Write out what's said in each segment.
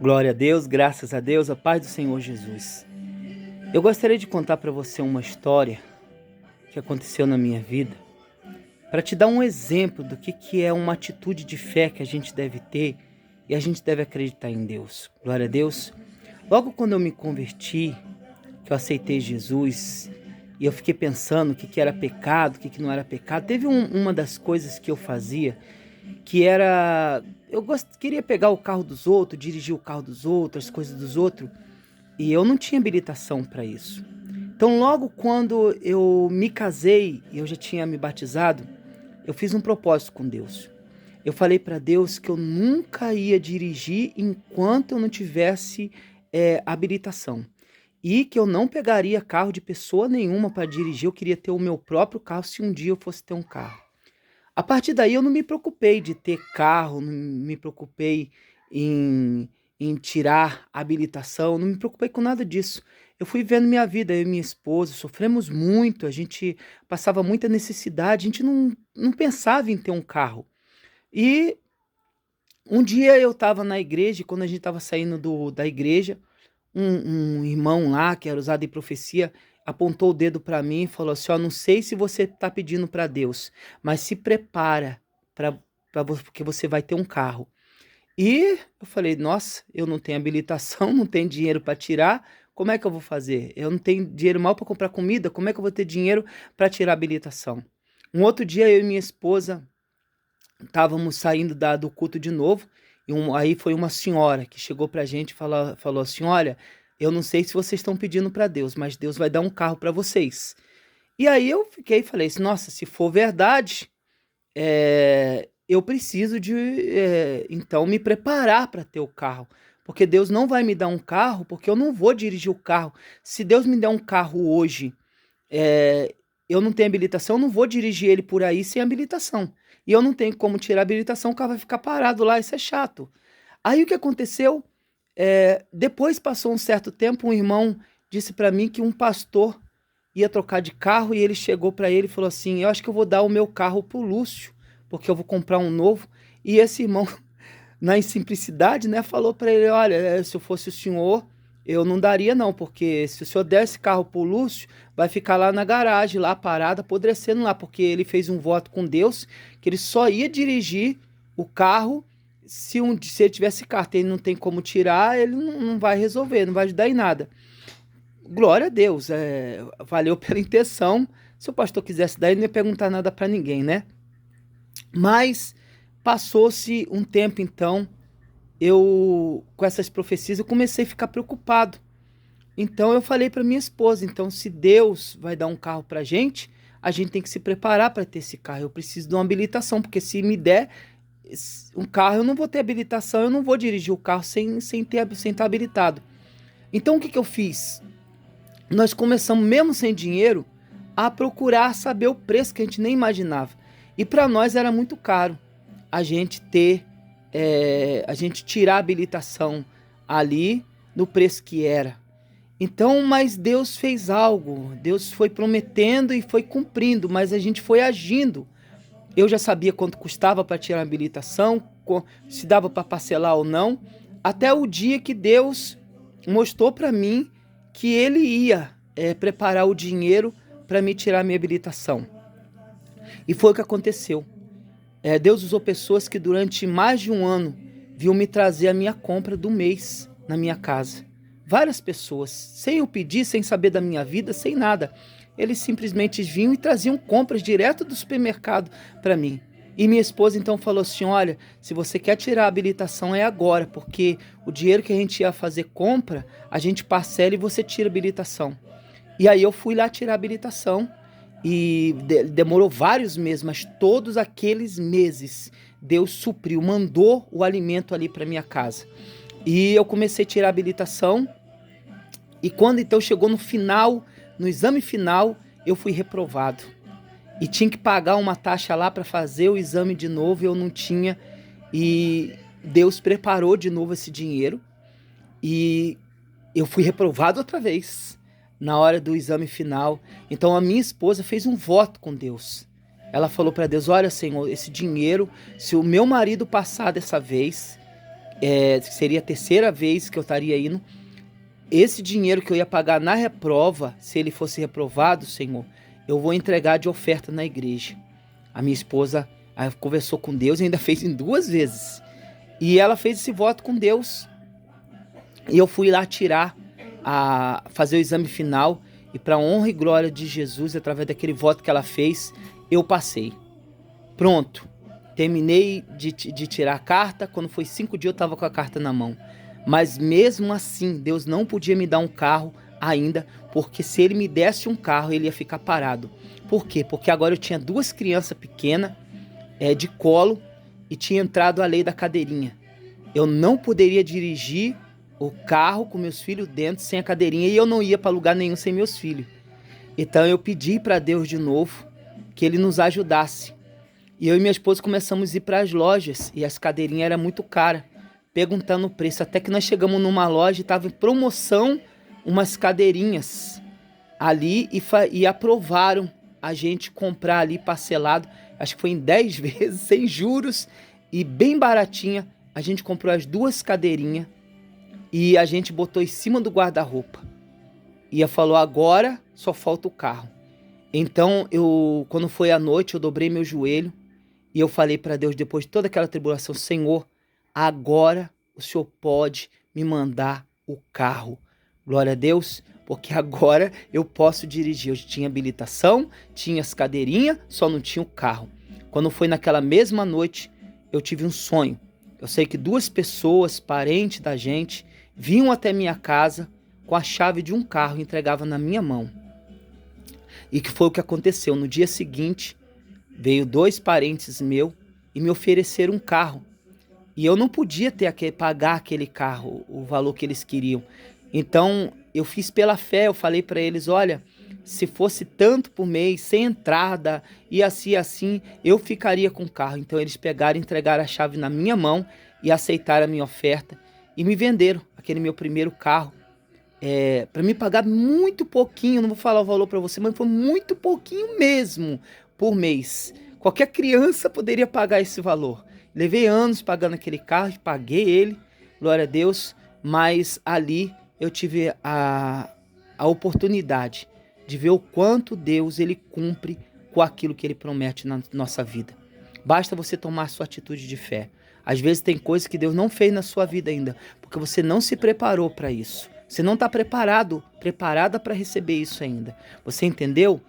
Glória a Deus, graças a Deus, a paz do Senhor Jesus. Eu gostaria de contar para você uma história que aconteceu na minha vida, para te dar um exemplo do que é uma atitude de fé que a gente deve ter e a gente deve acreditar em Deus. Glória a Deus. Logo quando eu me converti, que eu aceitei Jesus e eu fiquei pensando o que era pecado, o que não era pecado, teve uma das coisas que eu fazia que era... queria pegar o carro dos outros, dirigir o carro dos outros, as coisas dos outros, e eu não tinha habilitação para isso. Então, logo quando eu me casei e eu já tinha me batizado, eu fiz um propósito com Deus. Eu falei para Deus que eu nunca ia dirigir enquanto eu não tivesse habilitação. E que eu não pegaria carro de pessoa nenhuma para dirigir, eu queria ter o meu próprio carro se um dia eu fosse ter um carro. A partir daí eu não me preocupei de ter carro, não me preocupei em tirar a habilitação, não me preocupei com nada disso. Eu fui vivendo minha vida, eu e minha esposa, sofremos muito, a gente passava muita necessidade, a gente não pensava em ter um carro. E um dia eu estava na igreja, e quando a gente estava saindo da igreja, um irmão lá, que era usado em profecia, apontou o dedo para mim e falou assim: ó, não sei se você está pedindo para Deus, mas se prepara para porque você vai ter um carro. E eu falei: nossa, eu não tenho habilitação, não tenho dinheiro para tirar, como é que eu vou fazer? Eu não tenho dinheiro mal para comprar comida, como é que eu vou ter dinheiro para tirar a habilitação? Um outro dia eu e minha esposa estávamos saindo do culto de novo, e aí foi uma senhora que chegou pra gente e falou assim: olha, eu não sei se vocês estão pedindo para Deus, mas Deus vai dar um carro para vocês. E aí eu fiquei e falei assim: nossa, se for verdade, eu preciso de então me preparar para ter o carro. Porque Deus não vai me dar um carro, porque eu não vou dirigir o carro. Se Deus me der um carro hoje, é, eu não tenho habilitação, eu não vou dirigir ele por aí sem habilitação. E eu não tenho como tirar a habilitação, o carro vai ficar parado lá, isso é chato. Aí o que aconteceu? Depois passou um certo tempo, um irmão disse para mim que um pastor ia trocar de carro e ele chegou para ele e falou assim: eu acho que eu vou dar o meu carro pro Lúcio, porque eu vou comprar um novo. E esse irmão, na simplicidade, né, falou para ele: olha, se eu fosse o senhor, eu não daria não, porque se o senhor der esse carro pro Lúcio, vai ficar lá na garagem, lá parado, apodrecendo lá, porque ele fez um voto com Deus que ele só ia dirigir o carro se ele tivesse carta. Ele não tem como tirar, ele não vai resolver, não vai ajudar em nada. Glória a Deus, valeu pela intenção. Se o pastor quisesse dar, ele não ia perguntar nada para ninguém, né? Mas passou-se um tempo, então, com essas profecias, eu comecei a ficar preocupado. Então eu falei para minha esposa: então, se Deus vai dar um carro para a gente tem que se preparar para ter esse carro. Eu preciso de uma habilitação, porque se me der um carro, eu não vou ter habilitação, eu não vou dirigir o carro sem estar habilitado. Então o que eu fiz? Nós começamos, mesmo sem dinheiro, a procurar saber o preço que a gente nem imaginava. E para nós era muito caro a gente a gente tirar a habilitação ali no preço que era. Então, mas Deus fez algo, Deus foi prometendo e foi cumprindo, mas a gente foi agindo. Eu já sabia quanto custava para tirar a habilitação, se dava para parcelar ou não, até o dia que Deus mostrou para mim que Ele ia preparar o dinheiro para me tirar a minha habilitação. E foi o que aconteceu. Deus usou pessoas que durante mais de um ano viu me trazer a minha compra do mês na minha casa. Várias pessoas, sem eu pedir, sem saber da minha vida, sem nada. Eles simplesmente vinham e traziam compras direto do supermercado para mim. E minha esposa então falou assim: olha, se você quer tirar a habilitação é agora, porque o dinheiro que a gente ia fazer compra, a gente parcela e você tira a habilitação. E aí eu fui lá tirar a habilitação e demorou vários meses, mas todos aqueles meses Deus supriu, mandou o alimento ali para minha casa. E eu comecei a tirar a habilitação. E quando então chegou no final, no exame final, eu fui reprovado. E tinha que pagar uma taxa lá para fazer o exame de novo, e eu não tinha. E Deus preparou de novo esse dinheiro. E eu fui reprovado outra vez, na hora do exame final. Então a minha esposa fez um voto com Deus. Ela falou para Deus: olha, Senhor, esse dinheiro, se o meu marido passar dessa vez, seria a terceira vez que eu estaria indo. Esse dinheiro que eu ia pagar na reprova, se ele fosse reprovado, Senhor, eu vou entregar de oferta na igreja. A minha esposa conversou com Deus e ainda fez em 2 vezes. E ela fez esse voto com Deus. E eu fui lá fazer o exame final. E para honra e glória de Jesus, através daquele voto que ela fez, eu passei. Pronto. Terminei de tirar a carta. Quando foi 5 dias, eu estava com a carta na mão. Mas mesmo assim, Deus não podia me dar um carro ainda, porque se ele me desse um carro, ele ia ficar parado. Por quê? Porque agora eu tinha 2 crianças pequenas de colo e tinha entrado a lei da cadeirinha. Eu não poderia dirigir o carro com meus filhos dentro sem a cadeirinha e eu não ia para lugar nenhum sem meus filhos. Então eu pedi para Deus de novo que ele nos ajudasse. E eu e minha esposa começamos a ir para as lojas e as cadeirinhas eram muito caras, perguntando o preço. Até que nós chegamos numa loja e estava em promoção umas cadeirinhas ali e aprovaram a gente comprar ali parcelado. Acho que foi em 10 vezes, sem juros e bem baratinha. A gente comprou as 2 cadeirinhas e a gente botou em cima do guarda-roupa. E falou, agora só falta o carro. Então, quando foi à noite, eu dobrei meu joelho e eu falei para Deus, depois de toda aquela tribulação, Senhor, agora o Senhor pode me mandar o carro. Glória a Deus, porque agora eu posso dirigir. Eu tinha habilitação, tinha as cadeirinhas, só não tinha o carro. Quando foi naquela mesma noite, eu tive um sonho. Eu sei que 2 pessoas, parentes da gente, vinham até minha casa com a chave de um carro e entregavam na minha mão. E que foi o que aconteceu. No dia seguinte, veio 2 parentes meus e me ofereceram um carro. E eu não podia pagar aquele carro, o valor que eles queriam. Então, eu fiz pela fé, eu falei para eles, olha, se fosse tanto por mês, sem entrada, e assim, eu ficaria com o carro. Então, eles pegaram e entregaram a chave na minha mão e aceitaram a minha oferta. E me venderam aquele meu primeiro carro. Para me pagar muito pouquinho, não vou falar o valor para você, mas foi muito pouquinho mesmo por mês. Qualquer criança poderia pagar esse valor. Levei anos pagando aquele carro, paguei ele, glória a Deus, mas ali eu tive a oportunidade de ver o quanto Deus ele cumpre com aquilo que ele promete na nossa vida. Basta você tomar a sua atitude de fé. Às vezes tem coisas que Deus não fez na sua vida ainda, porque você não se preparou para isso. Você não está preparada para receber isso ainda. Você entendeu?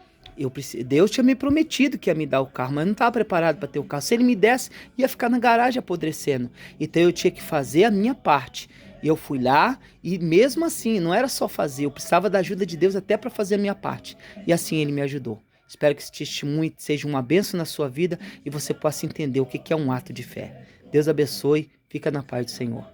Deus tinha me prometido que ia me dar o carro, mas eu não estava preparado para ter o carro. Se ele me desse, ia ficar na garagem apodrecendo. Então eu tinha que fazer a minha parte. E eu fui lá e mesmo assim, não era só fazer, eu precisava da ajuda de Deus até para fazer a minha parte. E assim ele me ajudou. Espero que esse testemunho seja uma bênção na sua vida e você possa entender o que é um ato de fé. Deus abençoe, fica na paz do Senhor.